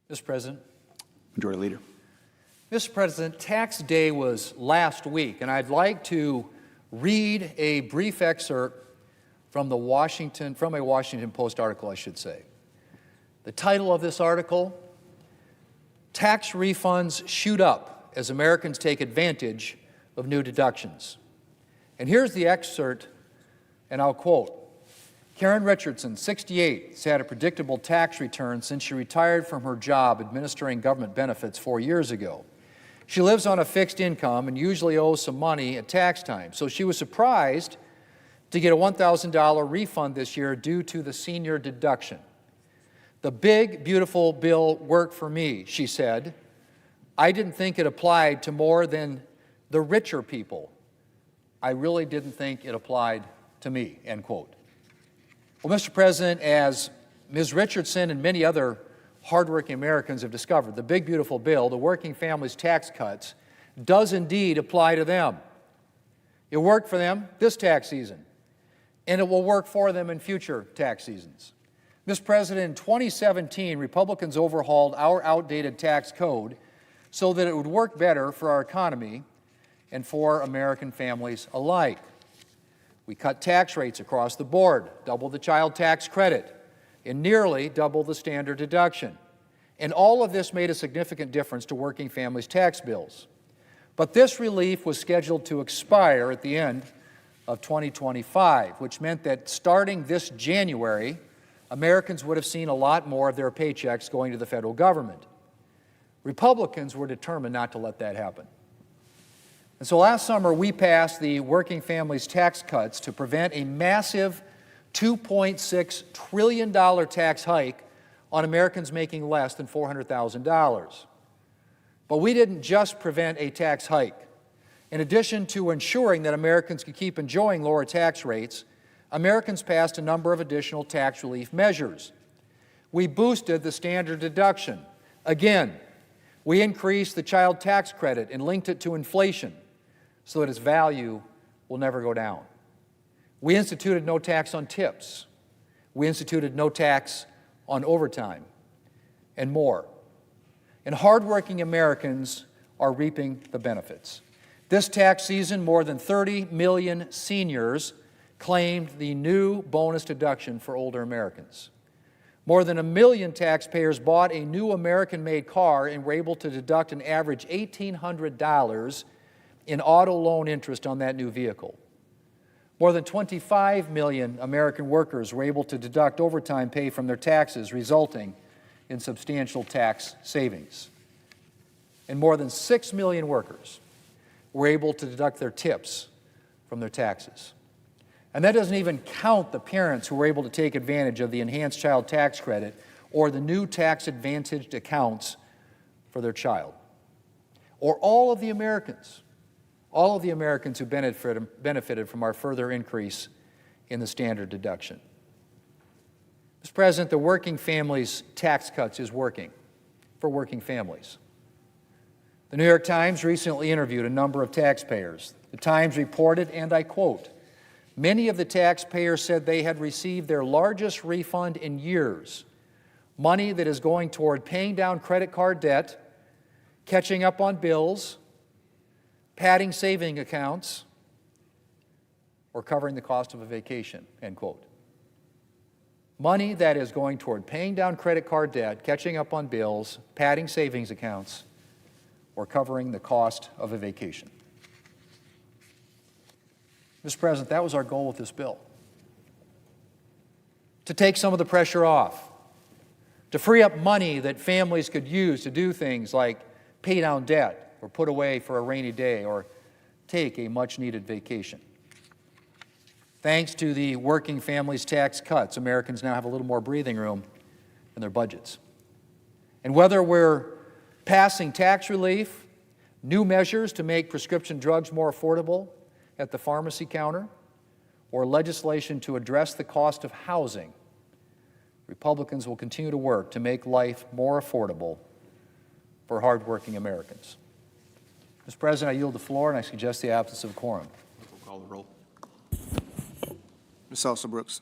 Mr. President. Majority Leader. Mr. President, Tax Day was last week, and I'd like to read a brief excerpt from a Washington Post article, I should say. The title of this article, Tax Refunds Shoot Up as Americans Take Advantage of New Deductions. And here's the excerpt, and I'll quote. Karen Richardson, 68, has had a predictable tax return since she retired from her job administering government benefits 4 years ago. She lives on a fixed income and usually owes some money at tax time, so she was surprised to get a $1,000 refund this year due to the senior deduction. The big, beautiful bill worked for me, she said. I didn't think it applied to more than the richer people. I really didn't think it applied to me, end quote. Well, Mr. President, as Ms. Richardson and many other hardworking Americans have discovered, the big, beautiful bill, the working families' tax cuts, does indeed apply to them. It worked for them this tax season, and it will work for them in future tax seasons. Mr. President, in 2017, Republicans overhauled our outdated tax code so that it would work better for our economy and for American families alike. We cut tax rates across the board, doubled the child tax credit, and nearly doubled the standard deduction. And all of this made a significant difference to working families' tax bills. But this relief was scheduled to expire at the end of 2025, which meant that starting this January, Americans would have seen a lot more of their paychecks going to the federal government. Republicans were determined not to let that happen. And so last summer, we passed the Working Families Tax Cuts to prevent a massive $2.6 trillion tax hike on Americans making less than $400,000. But we didn't just prevent a tax hike. In addition to ensuring that Americans could keep enjoying lower tax rates, Americans passed a number of additional tax relief measures. We boosted the standard deduction. Again, we increased the child tax credit and linked it to inflation so that its value will never go down. We instituted no tax on tips. We instituted no tax on overtime, and more. And hardworking Americans are reaping the benefits. This tax season, more than 30 million seniors claimed the new bonus deduction for older Americans. More than 1 million taxpayers bought a new American-made car and were able to deduct an average $1,800 in auto loan interest on that new vehicle. More than 25 million American workers were able to deduct overtime pay from their taxes, resulting in substantial tax savings. And more than 6 million workers were able to deduct their tips from their taxes. And that doesn't even count the parents who were able to take advantage of the enhanced child tax credit or the new tax-advantaged accounts for their child. Or all of the Americans who benefited from our further increase in the standard deduction. Mr. President, the Working Families Tax Cuts is working for working families. The New York Times recently interviewed a number of taxpayers. The Times reported, and I quote, many of the taxpayers said they had received their largest refund in years, money that is going toward paying down credit card debt, catching up on bills, padding saving accounts, or covering the cost of a vacation, end quote. Money that is going toward paying down credit card debt, catching up on bills, padding savings accounts, or covering the cost of a vacation. Mr. President, that was our goal with this bill. To take some of the pressure off, to free up money that families could use to do things like pay down debt, or put away for a rainy day, or take a much-needed vacation. Thanks to the Working Families Tax Cuts, Americans now have a little more breathing room in their budgets. And whether we're passing tax relief, new measures to make prescription drugs more affordable at the pharmacy counter, or legislation to address the cost of housing, Republicans will continue to work to make life more affordable for hardworking Americans. Mr. President, I yield the floor, and I suggest the absence of quorum. We'll call the roll. Ms. Elsa Brooks.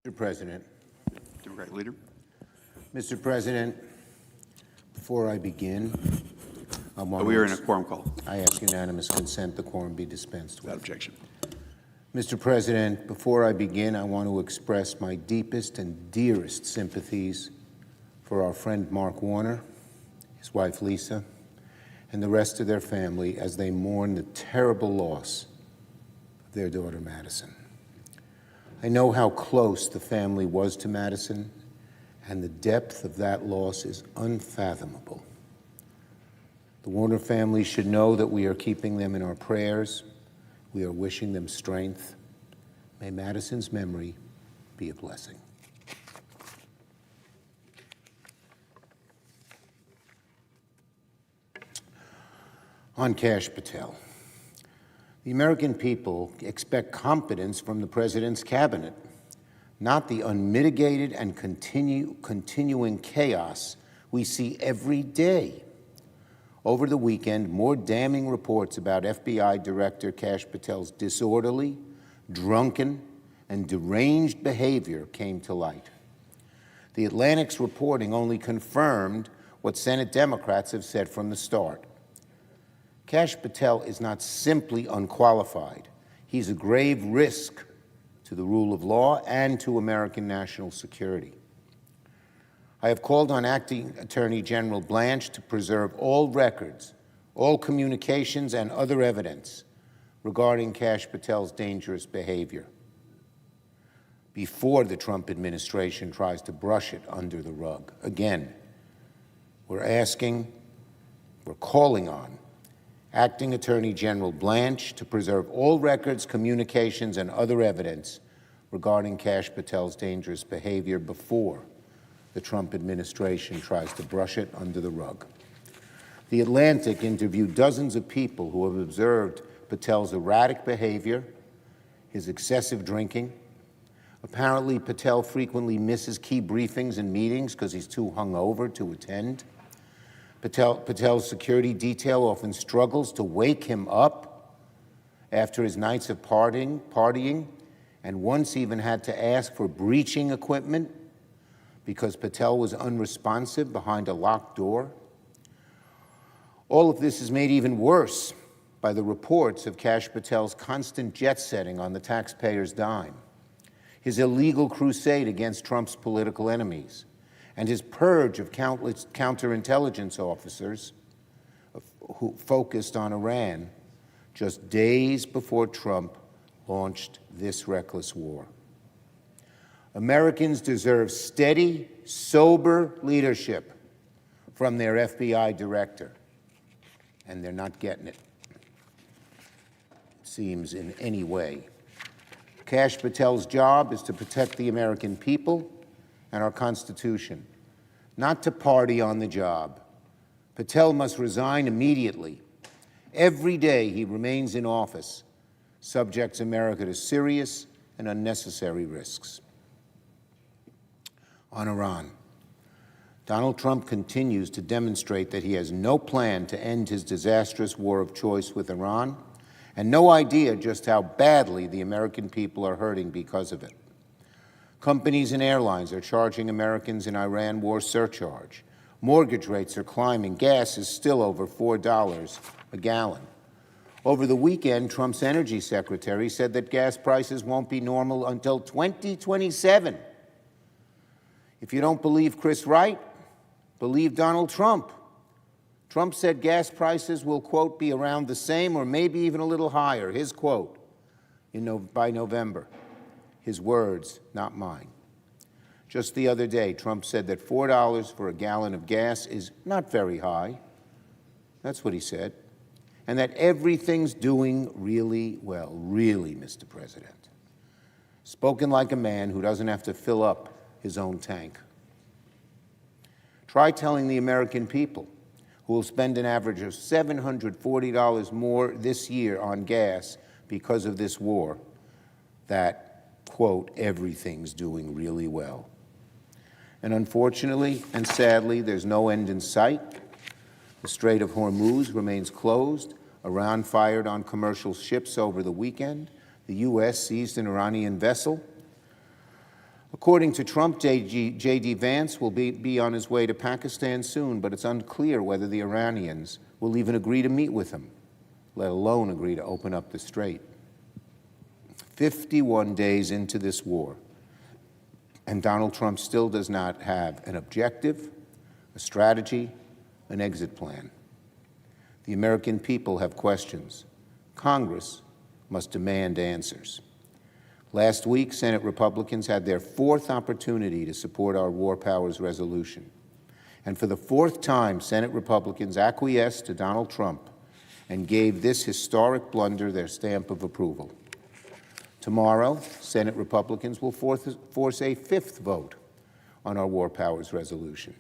Mr. President. Democratic Leader. Mr. President, before I begin, We are in a quorum call. I ask unanimous consent the quorum be dispensed Without with. objection. Mr. President, before I begin, I want to express my deepest and dearest sympathies for our friend Mark Warner, his wife Lisa, and the rest of their family as they mourn the terrible loss of their daughter Madison. I know how close the family was to Madison, and the depth of that loss is unfathomable. The Warner family should know that we are keeping them in our prayers. We are wishing them strength. May Madison's memory be a blessing. On Kash Patel. The American people expect competence from the President's cabinet, not the unmitigated and continuing chaos we see every day. Over the weekend, more damning reports about FBI Director Kash Patel's disorderly, drunken, and deranged behavior came to light. The Atlantic's reporting only confirmed what Senate Democrats have said from the start. Kash Patel is not simply unqualified. He's a grave risk to the rule of law and to American national security. I have called on Acting Attorney General Blanche to preserve all records, all communications, and other evidence regarding Kash Patel's dangerous behavior before the Trump administration tries to brush it under the rug. Again, we're calling on Acting Attorney General Blanche to preserve all records, communications, and other evidence regarding Kash Patel's dangerous behavior before the Trump administration tries to brush it under the rug. The Atlantic interviewed dozens of people who have observed Patel's erratic behavior, his excessive drinking. Apparently, Patel frequently misses key briefings and meetings because he's too hungover to attend. Patel's security detail often struggles to wake him up after his nights of partying, and once even had to ask for breaching equipment because Patel was unresponsive behind a locked door. All of this is made even worse by the reports of Kash Patel's constant jet-setting on the taxpayer's dime, his illegal crusade against Trump's political enemies, and his purge of countless counterintelligence officers who focused on Iran just days before Trump launched this reckless war. Americans deserve steady, sober leadership from their FBI director, and they're not getting it, it seems, in any way. Kash Patel's job is to protect the American people and our Constitution, not to party on the job. Patel must resign immediately. Every day he remains in office subjects America to serious and unnecessary risks. On Iran, Donald Trump continues to demonstrate that he has no plan to end his disastrous war of choice with Iran, and no idea just how badly the American people are hurting because of it. Companies and airlines are charging Americans in Iran war surcharge. Mortgage rates are climbing. Gas is still over $4 a gallon. Over the weekend, Trump's energy secretary said that gas prices won't be normal until 2027. If you don't believe Chris Wright, believe Donald Trump. Trump said gas prices will, quote, be around the same or maybe even a little higher, his quote, by November. His words, not mine. Just the other day, Trump said that $4 for a gallon of gas is not very high. That's what he said. And that everything's doing really well. Really, Mr. President. Spoken like a man who doesn't have to fill up his own tank. Try telling the American people, who will spend an average of $740 more this year on gas because of this war, that, quote, everything's doing really well. And unfortunately and sadly, there's no end in sight. The Strait of Hormuz remains closed. Iran fired on commercial ships over the weekend. The U.S. seized an Iranian vessel. According to Trump, J.D. Vance will be on his way to Pakistan soon, but it's unclear whether the Iranians will even agree to meet with him, let alone agree to open up the strait. 51 days into this war, and Donald Trump still does not have an objective, a strategy, an exit plan. The American people have questions. Congress must demand answers. Last week, Senate Republicans had their fourth opportunity to support our War Powers Resolution. And for the fourth time, Senate Republicans acquiesced to Donald Trump and gave this historic blunder their stamp of approval. Tomorrow, Senate Republicans will force a fifth vote on our War Powers Resolution.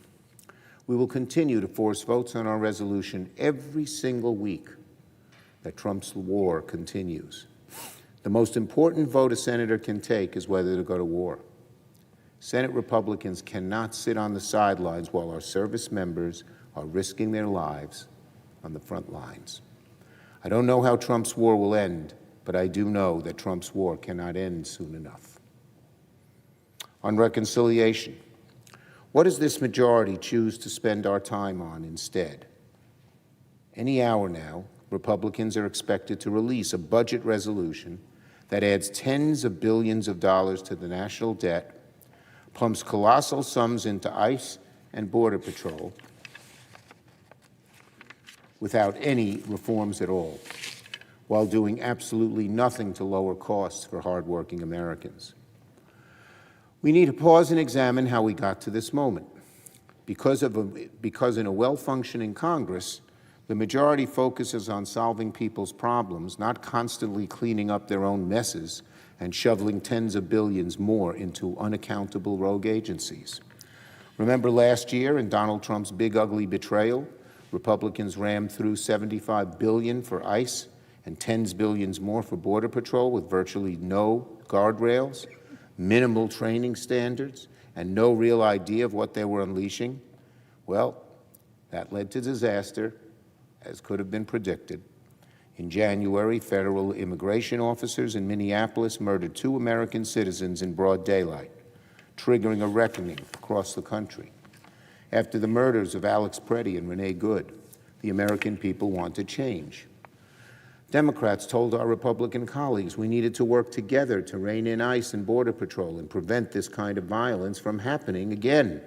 We will continue to force votes on our resolution every single week that Trump's war continues. The most important vote a senator can take is whether to go to war. Senate Republicans cannot sit on the sidelines while our service members are risking their lives on the front lines. I don't know how Trump's war will end, but I do know that Trump's war cannot end soon enough. On reconciliation, what does this majority choose to spend our time on instead? Any hour now, Republicans are expected to release a budget resolution that adds tens of billions of dollars to the national debt, pumps colossal sums into ICE and Border Patrol without any reforms at all, while doing absolutely nothing to lower costs for hardworking Americans. We need to pause and examine how we got to this moment. Because in a well-functioning Congress, the majority focuses on solving people's problems, not constantly cleaning up their own messes and shoveling tens of billions more into unaccountable rogue agencies. Remember last year in Donald Trump's big ugly betrayal, Republicans rammed through $75 billion for ICE and tens of billions more for Border Patrol with virtually no guardrails, minimal training standards, and no real idea of what they were unleashing? Well, that led to disaster, as could have been predicted. In January, federal immigration officers in Minneapolis murdered 2 American citizens in broad daylight, triggering a reckoning across the country. After the murders of Alex Preddy and Renee Good, the American people wanted change. Democrats told our Republican colleagues we needed to work together to rein in ICE and Border Patrol and prevent this kind of violence from happening again.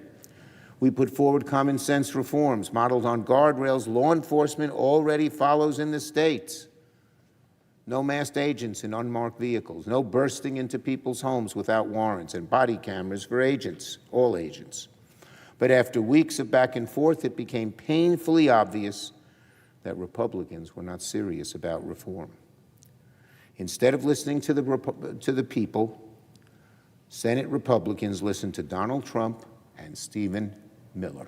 We put forward common sense reforms modeled on guardrails law enforcement already follows in the states. No masked agents in unmarked vehicles, no bursting into people's homes without warrants, and body cameras for agents, all agents. But after weeks of back and forth, it became painfully obvious that Republicans were not serious about reform. Instead of listening to the people, Senate Republicans listened to Donald Trump and Stephen Miller.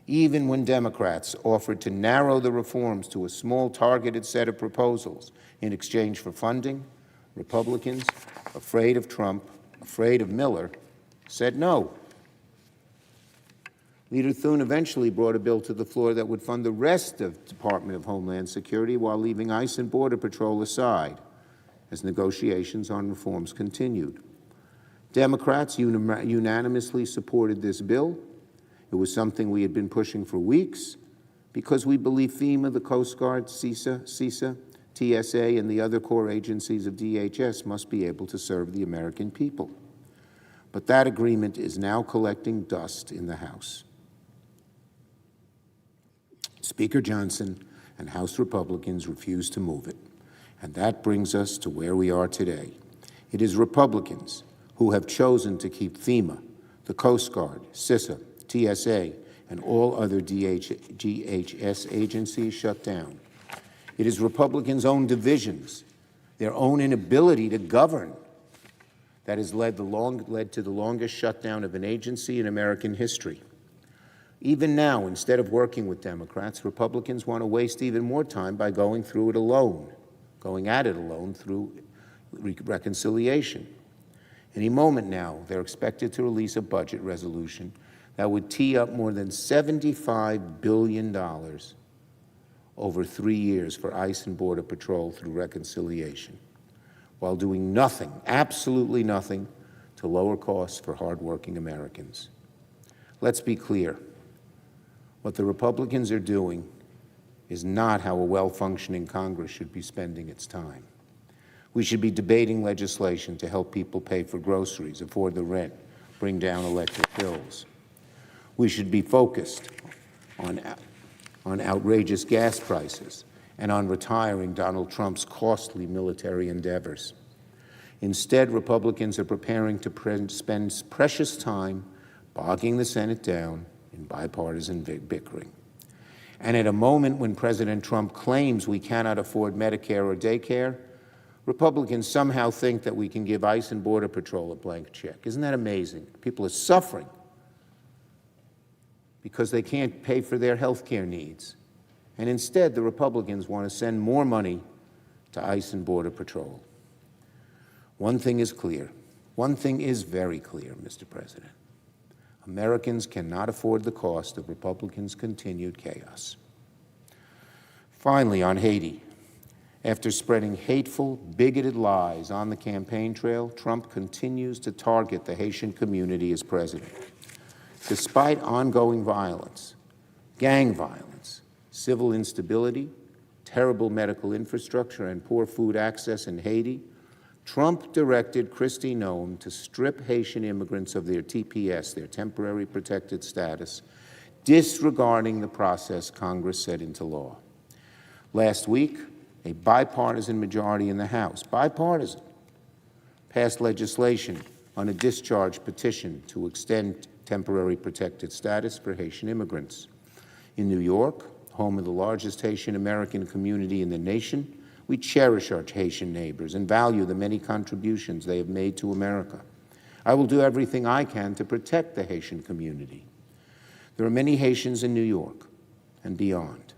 Even when Democrats offered to narrow the reforms to a small targeted set of proposals in exchange for funding, Republicans, afraid of Trump, afraid of Miller, said no. Leader Thune eventually brought a bill to the floor that would fund the rest of the Department of Homeland Security while leaving ICE and Border Patrol aside as negotiations on reforms continued. Democrats unanimously supported this bill. It was something we had been pushing for weeks because we believe FEMA, the Coast Guard, CISA, TSA, and the other core agencies of DHS must be able to serve the American people. But that agreement is now collecting dust in the House. Speaker Johnson and House Republicans refuse to move it. And that brings us to where we are today. It is Republicans who have chosen to keep FEMA, the Coast Guard, CISA, TSA, and all other DHS agencies shut down. It is Republicans' own divisions, their own inability to govern, that has led to the longest shutdown of an agency in American history. Even now, instead of working with Democrats, Republicans want to waste even more time by going at it alone through reconciliation. Any moment now, they're expected to release a budget resolution that would tee up more than $75 billion over 3 years for ICE and Border Patrol through reconciliation, while doing nothing, absolutely nothing, to lower costs for hardworking Americans. Let's be clear. What the Republicans are doing is not how a well-functioning Congress should be spending its time. We should be debating legislation to help people pay for groceries, afford the rent, bring down electric bills. We should be focused on outrageous gas prices and on retiring Donald Trump's costly military endeavors. Instead, Republicans are preparing to spend precious time bogging the Senate down in bipartisan bickering. And at a moment when President Trump claims we cannot afford Medicare or daycare, Republicans somehow think that we can give ICE and Border Patrol a blank check. Isn't that amazing? People are suffering because they can't pay for their health care needs. And instead, the Republicans want to send more money to ICE and Border Patrol. One thing is clear. One thing is very clear, Mr. President. Americans cannot afford the cost of Republicans' continued chaos. Finally, on Haiti, after spreading hateful, bigoted lies on the campaign trail, Trump continues to target the Haitian community as president. Despite ongoing violence, gang violence, civil instability, terrible medical infrastructure, and poor food access in Haiti, Trump directed Kristi Noem to strip Haitian immigrants of their TPS, their temporary protected status, disregarding the process Congress set into law. Last week, a bipartisan majority in the House, bipartisan, passed legislation on a discharge petition to extend temporary protected status for Haitian immigrants. In New York, home of the largest Haitian American community in the nation, we cherish our Haitian neighbors and value the many contributions they have made to America. I will do everything I can to protect the Haitian community. There are many Haitians in New York and beyond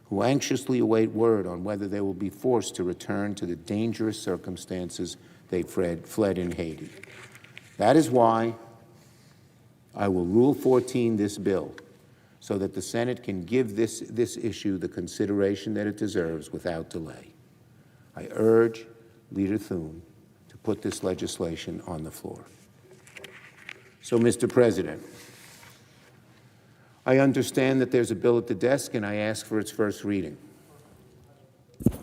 who anxiously await word on whether they will be forced to return to the dangerous circumstances they fled in Haiti. That is why I will Rule 14 this bill so that the Senate can give this issue the consideration that it deserves without delay. I urge Leader Thune to put this legislation on the floor. So, Mr. President, I understand that there's a bill at the desk, and I ask for its first reading. The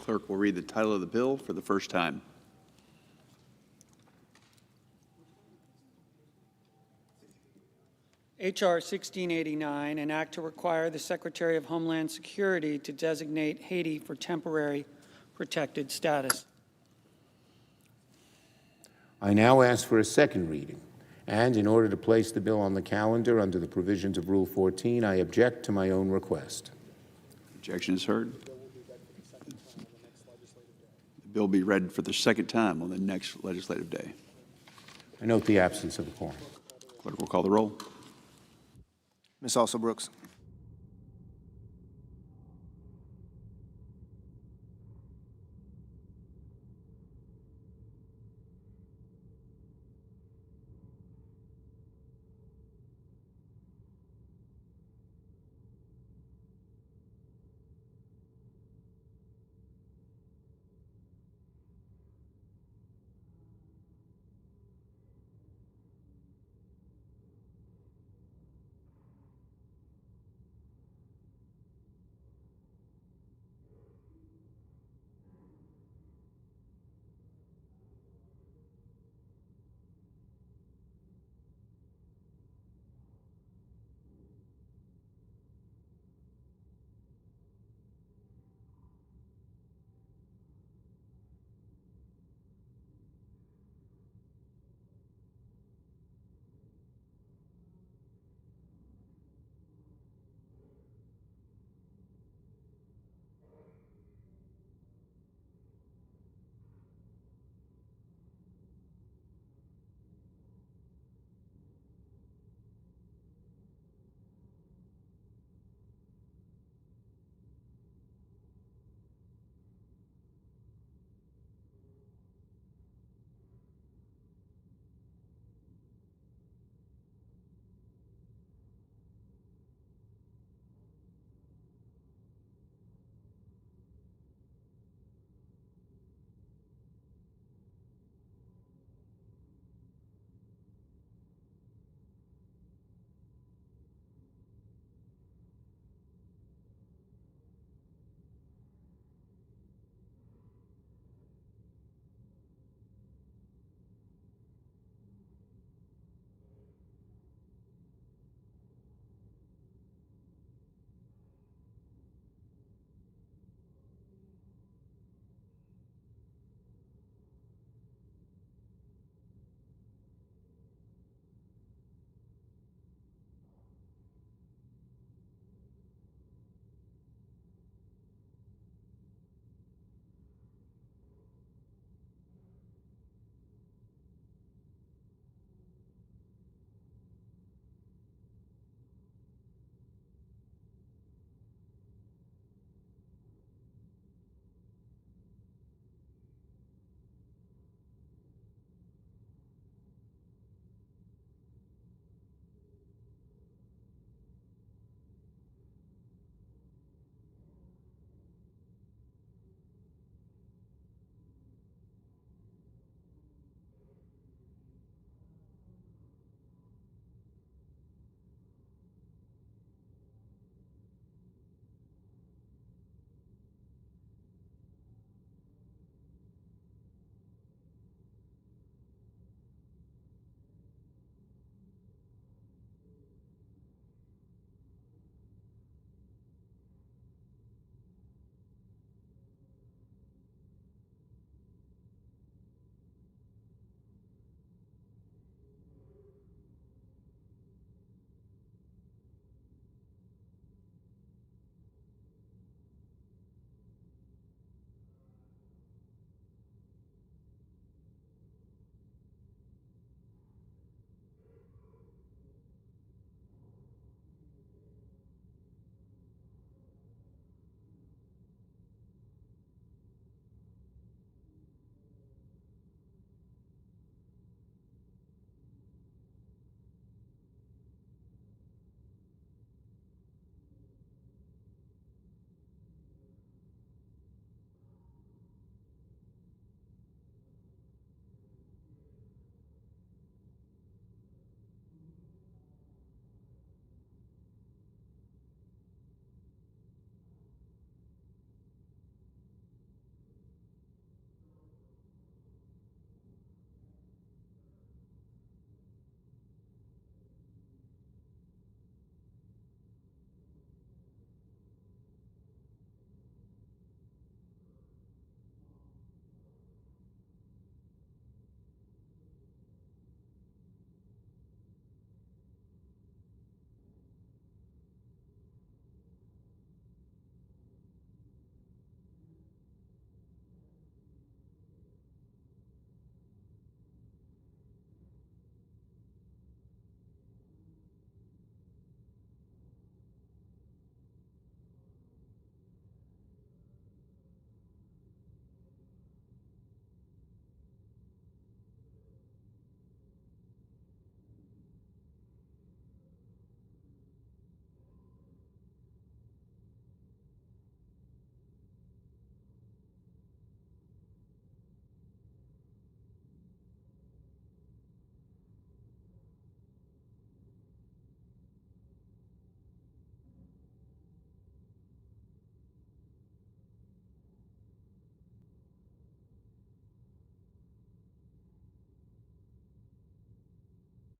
clerk will read the title of the bill for the first time. H.R. 1689, an act to require the Secretary of Homeland Security to designate Haiti for temporary protected status. I now ask for a second reading, and in order to place the bill on the calendar under the provisions of Rule 14, I object to my own request. Objection is heard. The bill will be read for the second time on the next legislative day. I note the absence of a quorum. Clerk will call the roll. Ms. Alsop Brooks.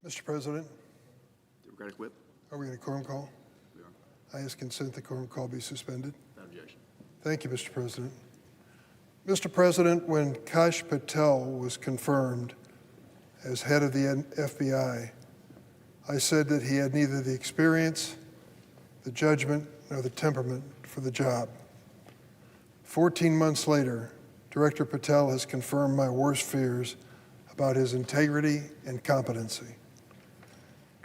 Mr. President, Democratic Whip. are we in a quorum call? We are. I ask consent the quorum call be suspended. Without objection. Thank you, Mr. President. Mr. President, when Kash Patel was confirmed as head of the FBI, I said that he had neither the experience, the judgment, nor the temperament for the job. 14 months later, Director Patel has confirmed my worst fears about his integrity and competency.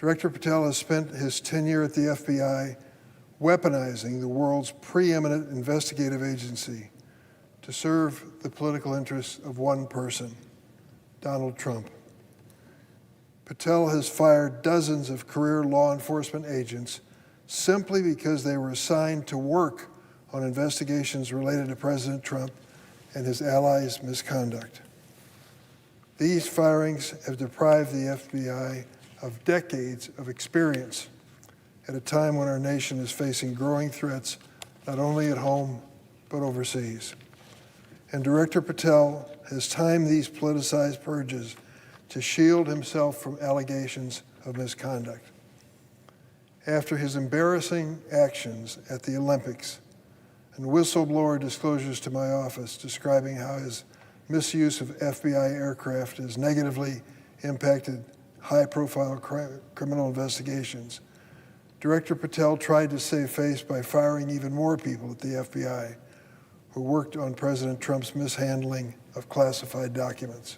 Director Patel has spent his tenure at the FBI weaponizing the world's preeminent investigative agency to serve the political interests of one person, Donald Trump. Patel has fired dozens of career law enforcement agents simply because they were assigned to work on investigations related to President Trump and his allies' misconduct. These firings have deprived the FBI of decades of experience at a time when our nation is facing growing threats not only at home but overseas. And Director Patel has timed these politicized purges to shield himself from allegations of misconduct. After his embarrassing actions at the Olympics and whistleblower disclosures to my office describing how his misuse of FBI aircraft has negatively impacted high-profile criminal investigations, Director Patel tried to save face by firing even more people at the FBI who worked on President Trump's mishandling of classified documents.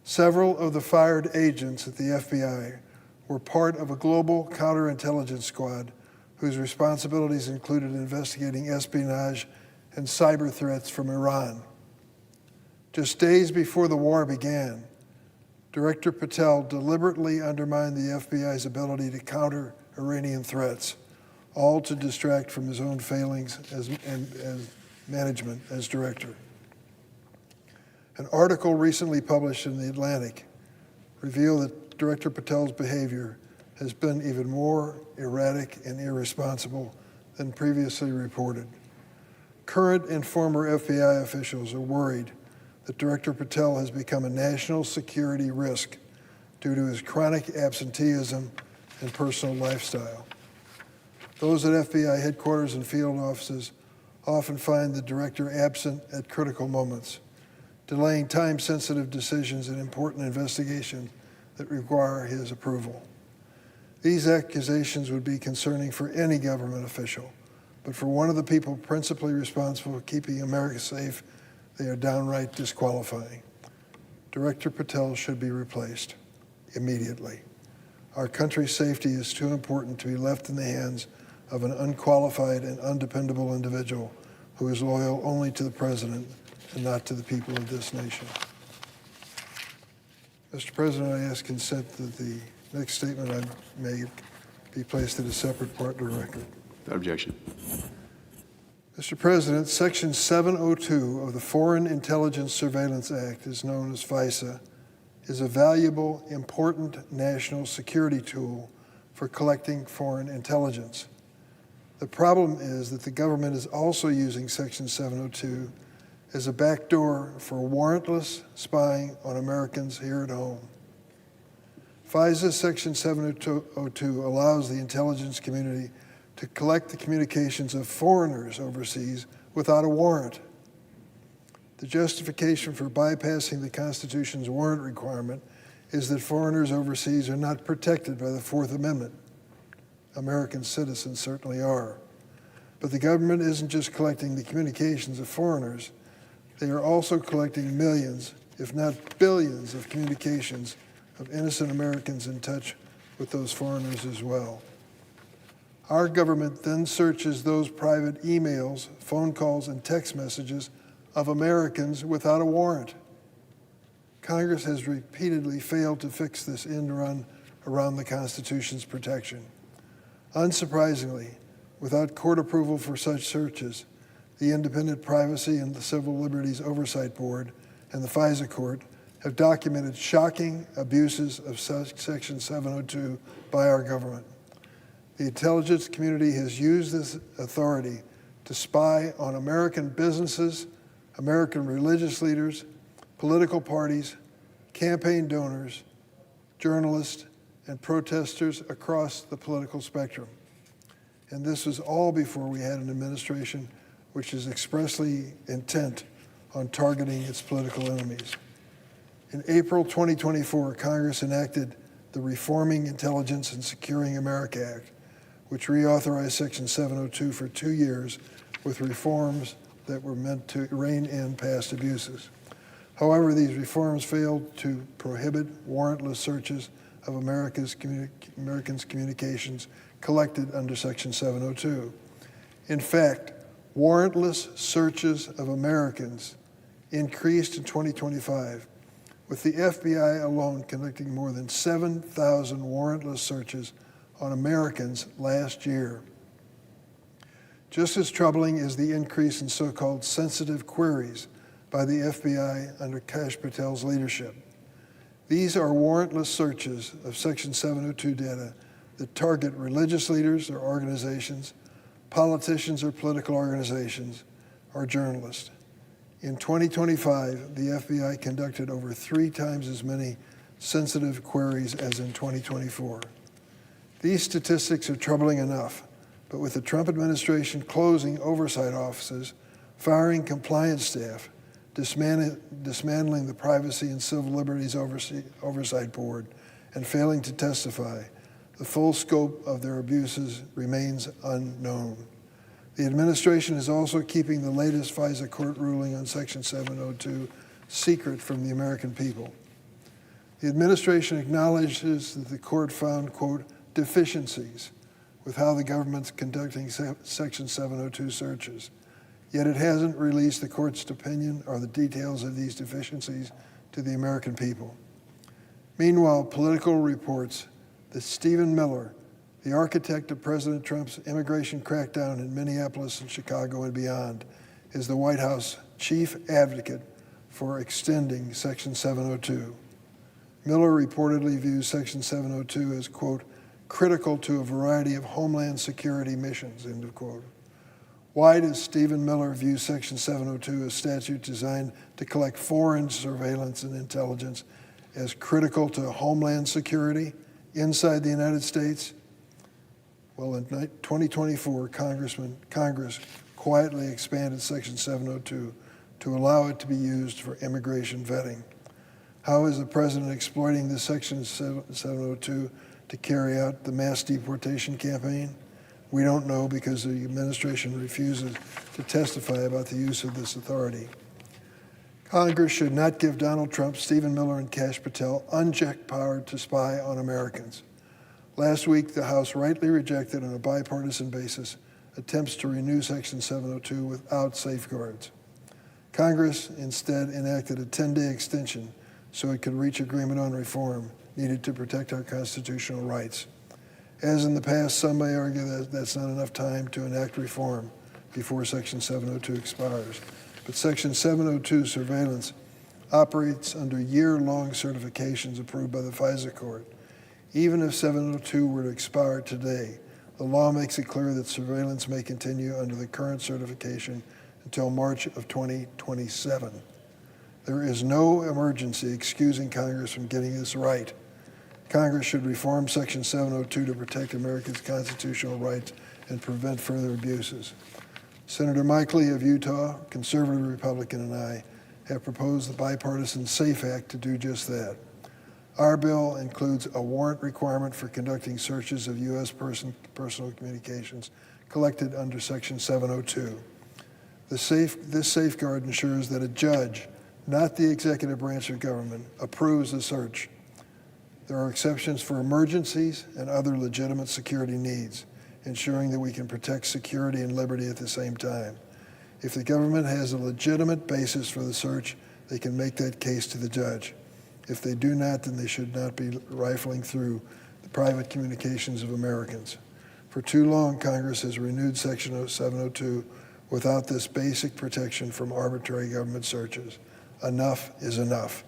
Several of the fired agents at the FBI were part of a global counterintelligence squad whose responsibilities included investigating espionage and cyber threats from Iran. Just days before the war began, Director Patel deliberately undermined the FBI's ability to counter Iranian threats, all to distract from his own failings as management as director. An article recently published in The Atlantic revealed that Director Patel's behavior has been even more erratic and irresponsible than previously reported. Current and former FBI officials are worried that Director Patel has become a national security risk due to his chronic absenteeism and personal lifestyle. Those at FBI headquarters and field offices often find the director absent at critical moments, delaying time-sensitive decisions in important investigations that require his approval. These accusations would be concerning for any government official, but for one of the people principally responsible for keeping America safe, they are downright disqualifying. Director Patel should be replaced immediately. Our country's safety is too important to be left in the hands of an unqualified and undependable individual who is loyal only to the president and not to the people of this nation. Mr. President, I ask consent that the next statement I made be placed in a separate part of the record. Without objection. Mr. President, Section 702 of the Foreign Intelligence Surveillance Act, is known as FISA, is a valuable, important national security tool for collecting foreign intelligence. The problem is that the government is also using Section 702 as a backdoor for warrantless spying on Americans here at home. FISA Section 702 allows the intelligence community to collect the communications of foreigners overseas without a warrant. The justification for bypassing the Constitution's warrant requirement is that foreigners overseas are not protected by the Fourth Amendment. American citizens certainly are. But the government isn't just collecting the communications of foreigners, they are also collecting millions, if not billions, of communications of innocent Americans in touch with those foreigners as well. Our government then searches those private emails, phone calls, and text messages of Americans without a warrant. Congress has repeatedly failed to fix this end run around the Constitution's protection. Unsurprisingly, without court approval for such searches, the Independent Privacy and the Civil Liberties Oversight Board and the FISA Court have documented shocking abuses of Section 702 by our government. The intelligence community has used this authority to spy on American businesses, American religious leaders, political parties, campaign donors, journalists, and protesters across the political spectrum. And this was all before we had an administration which is expressly intent on targeting its political enemies. In April 2024, Congress enacted the Reforming Intelligence and Securing America Act, which reauthorized Section 702 for 2 years with reforms that were meant to rein in past abuses. However, these reforms failed to prohibit warrantless searches of Americans' communications collected under Section 702. In fact, warrantless searches of Americans increased in 2025, with the FBI alone conducting more than 7,000 warrantless searches on Americans last year. Just as troubling is the increase in so-called sensitive queries by the FBI under Kash Patel's leadership. These are warrantless searches of Section 702 data that target religious leaders or organizations, politicians or political organizations, or journalists. In 2025, the FBI conducted over 3 times as many sensitive queries as in 2024. These statistics are troubling enough, but with the Trump administration closing oversight offices, firing compliance staff, dismantling the Privacy and Civil Liberties Oversight Board, and failing to testify, the full scope of their abuses remains unknown. The administration is also keeping the latest FISA court ruling on Section 702 secret from the American people. The administration acknowledges that the court found, quote, deficiencies with how the government's conducting Section 702 searches, yet it hasn't released the court's opinion or the details of these deficiencies to the American people. Meanwhile, Politico reports that Stephen Miller, the architect of President Trump's immigration crackdown in Minneapolis and Chicago and beyond, is the White House chief advocate for extending Section 702. Miller reportedly views Section 702 as, quote, critical to a variety of homeland security missions, end of quote. Why does Stephen Miller view Section 702, a statute designed to collect foreign surveillance and intelligence, as critical to homeland security inside the United States? Well, in 2024, Congress quietly expanded Section 702 to allow it to be used for immigration vetting. How is the president exploiting this Section 702 to carry out the mass deportation campaign? We don't know because the administration refuses to testify about the use of this authority. Congress should not give Donald Trump, Stephen Miller, and Kash Patel unchecked power to spy on Americans. Last week, the House rightly rejected on a bipartisan basis attempts to renew Section 702 without safeguards. Congress instead enacted a 10-day extension so it could reach agreement on reform needed to protect our constitutional rights. As in the past, some may argue that that's not enough time to enact reform before Section 702 expires. But Section 702 surveillance operates under year-long certifications approved by the FISA court. Even if 702 were to expire today, the law makes it clear that surveillance may continue under the current certification until March of 2027. There is no emergency excusing Congress from getting this right. Congress should reform Section 702 to protect Americans' constitutional rights and prevent further abuses. Senator Mike Lee of Utah, conservative Republican, and I have proposed the bipartisan SAFE Act to do just that. Our bill includes a warrant requirement for conducting searches of U.S. personal communications collected under Section 702. This safeguard ensures that a judge, not the executive branch of government, approves the search. There are exceptions for emergencies and other legitimate security needs, ensuring that we can protect security and liberty at the same time. If the government has a legitimate basis for the search, they can make that case to the judge. If they do not, then they should not be rifling through the private communications of Americans. For too long, Congress has renewed Section 702 without this basic protection from arbitrary government searches. Enough is enough.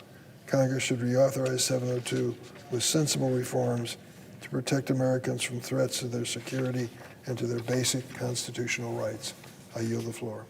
Congress should reauthorize 702 with sensible reforms to protect Americans from threats to their security and to their basic constitutional rights. I yield the floor.